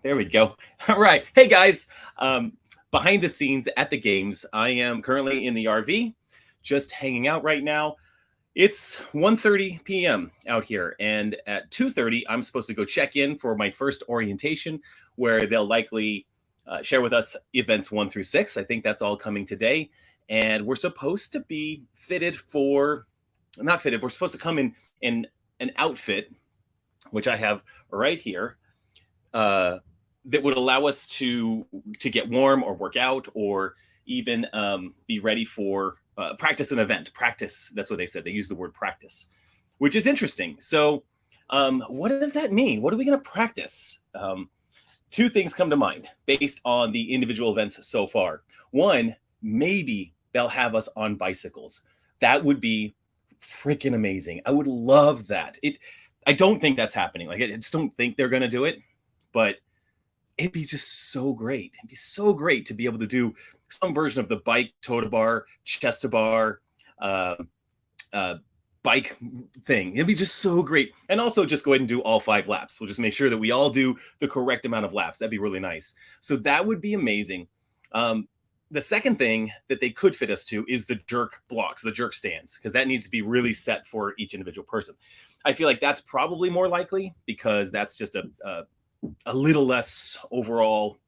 There we go. All right. Hey guys, um, behind the scenes at the games, I am currently in the RV, just hanging out right now. It's 1:30 p.m. out here, and at 2:30, I'm supposed to go check in for my first orientation, where they'll likely share with us events 1 through 6. I think that's all coming today, and we're supposed to be fitted for, not fitted. We're supposed to come in an outfit, which I have right here, uh, that would allow us to get warm or work out or even be ready for practice an event. Practice. That's what they said. They used the word practice, which is interesting. So, what does that mean? What are we going to practice? Two things come to mind based on the individual events so far. One, maybe they'll have us on bicycles. That would be freaking amazing. I would love that. I don't think that's happening. Like, I just don't think they're going to do it, but it'd be just so great. It'd be so great to be able to do some version of the bike tow to bar, chest to bar, uh, uh, bike thing. It'd be just so great. And also just go ahead and do all 5 laps. We'll just make sure that we all do the correct amount of laps. That'd be really nice. So that would be amazing. The second thing that they could fit us to is the jerk blocks, the jerk stands, because that needs to be really set for each individual person. I feel like that's probably more likely because that's just a little less overall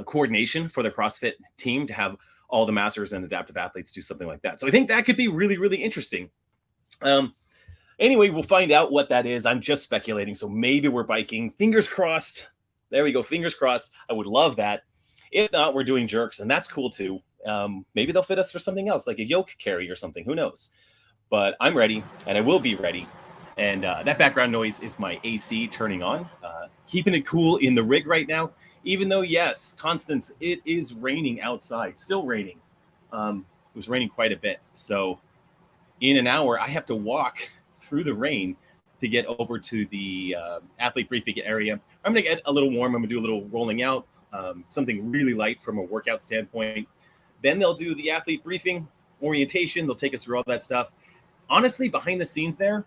coordination for the CrossFit team to have all the masters and adaptive athletes do something like that. So I think that could be really, really interesting. Anyway, we'll find out what that is. I'm just speculating. So maybe we're biking. Fingers crossed. There we go. Fingers crossed. I would love that. If not, we're doing jerks, and that's cool too. Maybe they'll fit us for something else, like a yoke carry or something. Who knows? But I'm ready, and I will be ready. And that background noise is my AC turning on, keeping it cool in the rig right now. Even though, yes, Constance, it is raining outside, still raining. It was raining quite a bit. So in an hour, I have to walk through the rain to get over to the athlete briefing area. I'm going to get a little warm. I'm going to do a little rolling out, something really light from a workout standpoint. Then they'll do the athlete briefing, orientation. They'll take us through all that stuff. Honestly, behind the scenes there,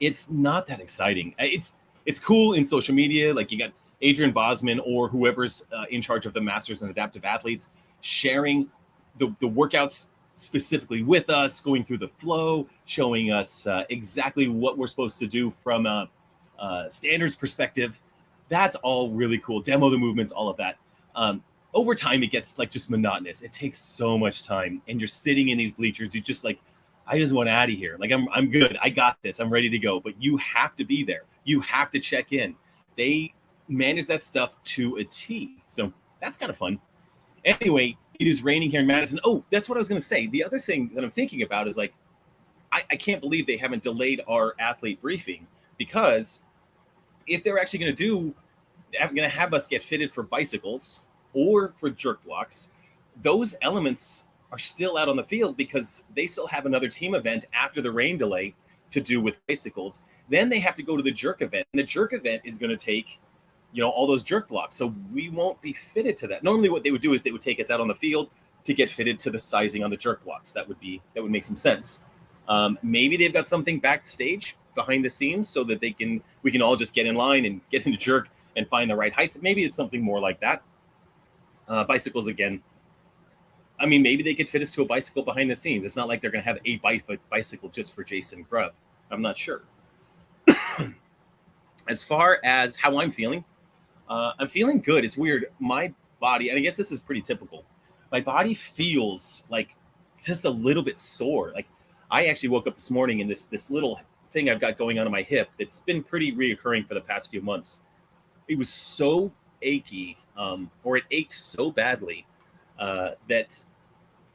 it's not that exciting. It's cool in social media. Like you got Adrian Bosman or whoever's in charge of the masters and adaptive athletes sharing the workouts specifically with us, going through the flow, showing us exactly what we're supposed to do from a standards perspective. That's all really cool. Demo the movements, all of that. Over time, it gets like just monotonous. It takes so much time, and you're sitting in these bleachers. You just like, I just want out of here. Like I'm good. I got this. I'm ready to go. But you have to be there. You have to check in. They manage that stuff to a T. So that's kind of fun. Anyway, it is raining here in Madison. Oh, that's what I was going to say. The other thing that I'm thinking about is like, I can't believe they haven't delayed our athlete briefing, because if they're actually going to have us get fitted for bicycles or for jerk blocks, those elements are still out on the field because they still have another team event after the rain delay to do with bicycles. Then they have to go to the jerk event, and the jerk event is going to take, all those jerk blocks. So we won't be fitted to that. Normally what they would do is they would take us out on the field to get fitted to the sizing on the jerk blocks. That would make some sense. Maybe they've got something backstage behind the scenes so that we can all just get in line and get into jerk and find the right height. Maybe it's something more like that. Bicycles again. I mean, maybe they could fit us to a bicycle behind the scenes. It's not like they're going to have a bicycle just for Jason Grubb. I'm not sure. As far as how I'm feeling good. It's weird. My body, and I guess this is pretty typical, my body feels like just a little bit sore. Like I actually woke up this morning and this little thing I've got going on in my hip that's been pretty reoccurring for the past few months. It was so achy, or it ached so badly that,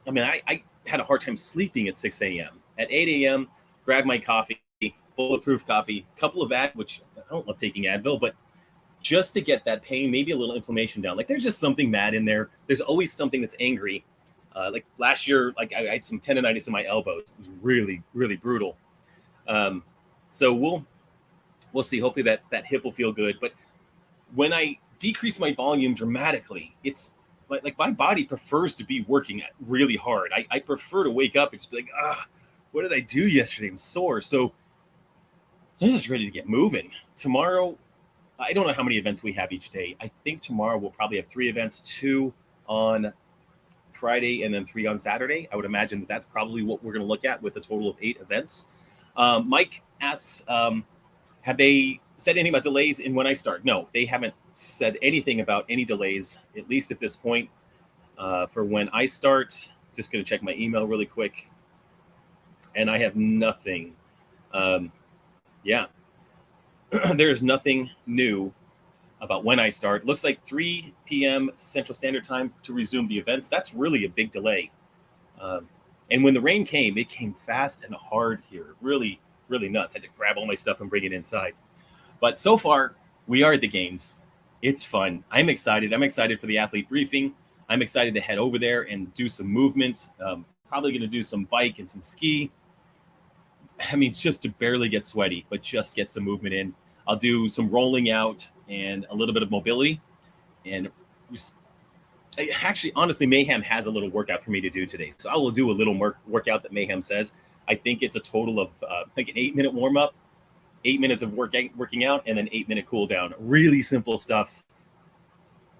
I mean, I had a hard time sleeping at 6 a.m. At 8 a.m., grabbed my coffee, bulletproof coffee, couple of Advil, which I don't love taking Advil, but just to get that pain, maybe a little inflammation down. Like there's just something mad in there. There's always something that's angry. Like last year, like I had some tendonitis in my elbows. It was really, really brutal. So we'll see. Hopefully that hip will feel good. But when I decrease my volume dramatically, it's like my body prefers to be working really hard. I prefer to wake up and just be like, what did I do yesterday? I'm sore. So I'm just ready to get moving. Tomorrow, I don't know how many events we have each day. I think tomorrow we'll probably have 3 events, 2 on Friday and then 3 on Saturday. I would imagine that that's probably what we're going to look at with a total of 8 events. Mike asks, have they said anything about delays in when I start? No, they haven't said anything about any delays, at least at this point. For when I start, just going to check my email really quick. And I have nothing. Yeah, there's nothing new about when I start. Looks like 3 p.m. Central Standard Time to resume the events. That's really a big delay. And when the rain came, it came fast and hard here. Really, really nuts. I had to grab all my stuff and bring it inside. But so far, we are at the games. It's fun. I'm excited. I'm excited for the athlete briefing. I'm excited to head over there and do some movements. Probably going to do some bike and some ski. I mean, just to barely get sweaty, but just get some movement in. I'll do some rolling out and a little bit of mobility. And actually, honestly, Mayhem has a little workout for me to do today. So I will do a little workout that Mayhem says. I think it's a total of like an 8-minute warm up, 8 minutes of working out, and then 8-minute cool down. Really simple stuff.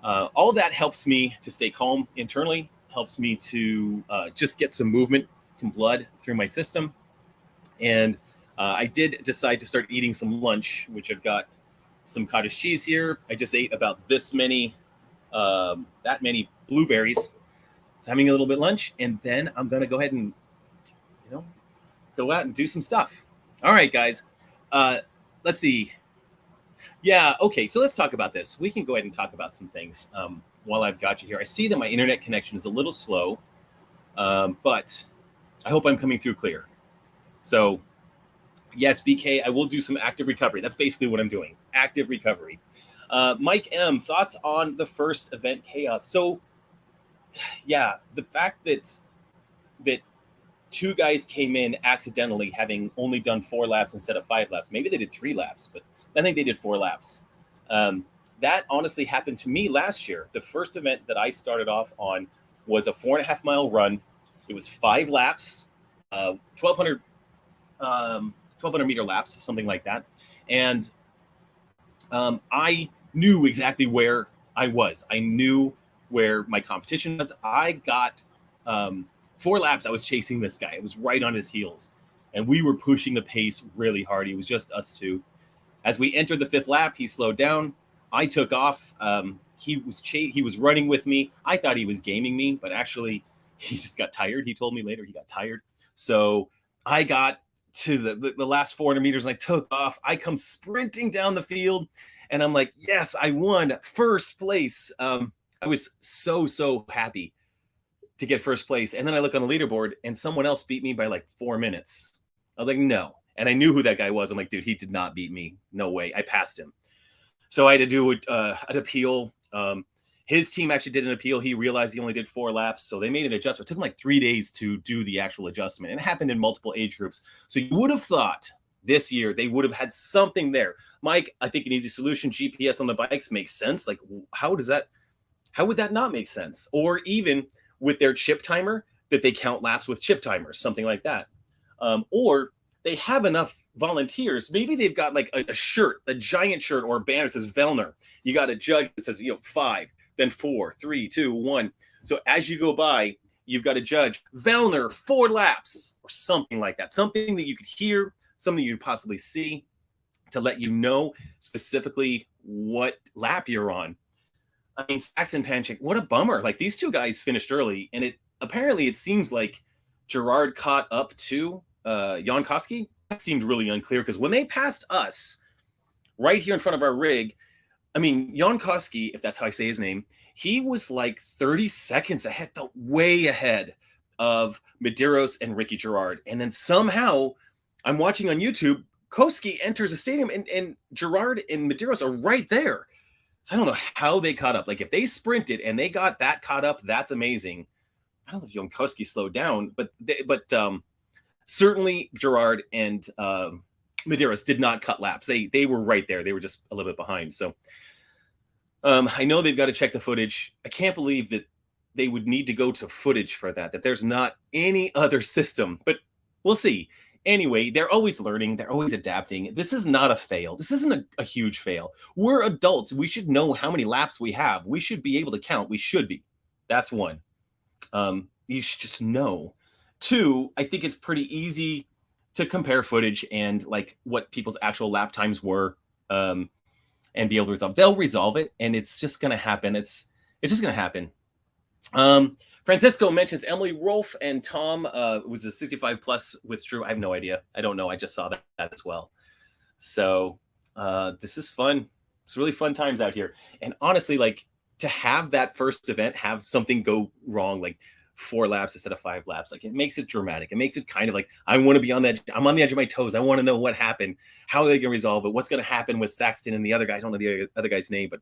All that helps me to stay calm internally, helps me to just get some movement, some blood through my system. And I did decide to start eating some lunch, which I've got some cottage cheese here. I just ate about this many, that many blueberries. So having a little bit of lunch, and then I'm going to go ahead and, go out and do some stuff. All right, guys. Let's see. Yeah, okay, so let's talk about this. We can go ahead and talk about some things while I've got you here. I see that my internet connection is a little slow, but I hope I'm coming through clear. So, yes, BK, I will do some active recovery. That's basically what I'm doing, active recovery. Mike M, thoughts on the first event, Chaos? So, yeah, the fact that 2 guys came in accidentally having only done 4 laps instead of 5 laps. Maybe they did 3 laps, but I think they did 4 laps. That honestly happened to me last year. The first event that I started off on was a 4.5 mile run. It was 5 laps, 1,200 meter laps, something like that. And I knew exactly where I was. I knew where my competition was. I got 4 laps. I was chasing this guy. It was right on his heels. And we were pushing the pace really hard. It was just us 2. As we entered the 5th lap, he slowed down. I took off. He was running with me. I thought he was gaming me, but actually he just got tired. He told me later he got tired. So I got to the last 400 meters and I took off. I come sprinting down the field and I'm like, yes, I won first place. I was so happy to get first place. And then I look on the leaderboard and someone else beat me by like 4 minutes. I was like, no. And I knew who that guy was. I'm like, dude, he did not beat me. No way. I passed him. So I had to do an appeal. His team actually did an appeal. He realized he only did 4 laps. So they made an adjustment. It took him like 3 days to do the actual adjustment. And it happened in multiple age groups. So you would have thought this year they would have had something there. Mike, I think an easy solution, GPS on the bikes makes sense. Like, how would that not make sense? Or even with their chip timer, that they count laps with chip timers, something like that. Or they have enough volunteers. Maybe they've got like a shirt, a giant shirt or a banner that says Vellner. You got a judge that says, 5, then 4, 3, 2, 1. So as you go by, you've got a judge, Vellner, 4 laps or something like that. Something that you could hear, something you could possibly see to let you know specifically what lap you're on. I mean, Saxon Panchik, what a bummer. Like these 2 guys finished early and it seems like Gerard caught up to Jan Koski. That seemed really unclear because when they passed us right here in front of our rig, I mean, Jan Koski, if that's how I say his name, he was like 30 seconds ahead, felt way ahead of Medeiros and Ricky Gerard. And then somehow I'm watching on YouTube, Koski enters the stadium and Gerard and Medeiros are right there. So I don't know how they caught up. Like if they sprinted and they got that caught up, that's amazing. I don't know if Jan Koski slowed down, but certainly Gerard and Medeiros did not cut laps. They were right there. They were just a little bit behind. So I know they've got to check the footage. I can't believe that they would need to go to footage for that there's not any other system. But we'll see. Anyway, they're always learning. They're always adapting. This is not a fail. This isn't a huge fail. We're adults. We should know how many laps we have. We should be able to count. We should be. That's one. You should just know. Two, I think it's pretty easy to compare footage and like what people's actual lap times were, and be able to resolve. They'll resolve it, and it's just going to happen. It's just going to happen. Francisco mentions Emily Rolfe and Tom was a 65 plus withdrew. I have no idea. I don't know. I just saw that as well. So this is fun. It's really fun times out here. And honestly, like to have that first event, have something go wrong, like 4 laps instead of 5 laps, like it makes it dramatic. It makes it kind of like, I want to be on that. I'm on the edge of my toes. I want to know what happened. How are they going to resolve it? What's going to happen with Saxton and the other guy? I don't know the other guy's name, but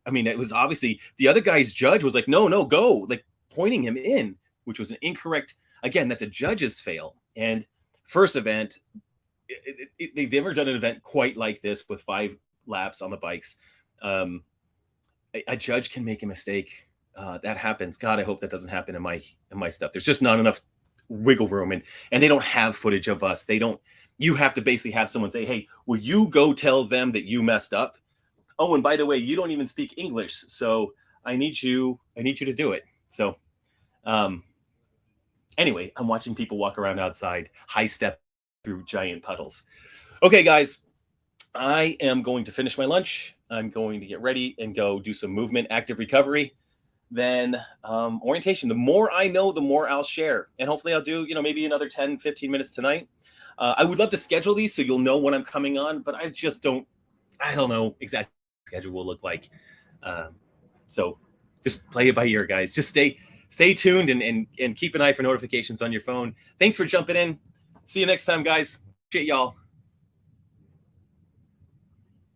I mean, it was obviously the other guy's judge was like, no, go, like pointing him in, which was an incorrect. Again, that's a judge's fail. And first event, they've never done an event quite like this with 5 laps on the bikes. A judge can make a mistake. That happens. God, I hope that doesn't happen in my stuff. There's just not enough wiggle room, and they don't have footage of us. You have to basically have someone say, hey, will you go tell them that you messed up? Oh, and by the way, you don't even speak English, so I need you to do it. So anyway, I'm watching people walk around outside, high step through giant puddles. Okay, guys, I am going to finish my lunch. I'm going to get ready and go do some movement, active recovery, then orientation. The more I know, the more I'll share. And hopefully I'll do, maybe another 10, 15 minutes tonight. I would love to schedule these so you'll know when I'm coming on, but I don't know exactly schedule will look like. So just play it by ear, guys. Just stay tuned and keep an eye for notifications on your phone. Thanks for jumping in. See you next time, guys. Appreciate y'all.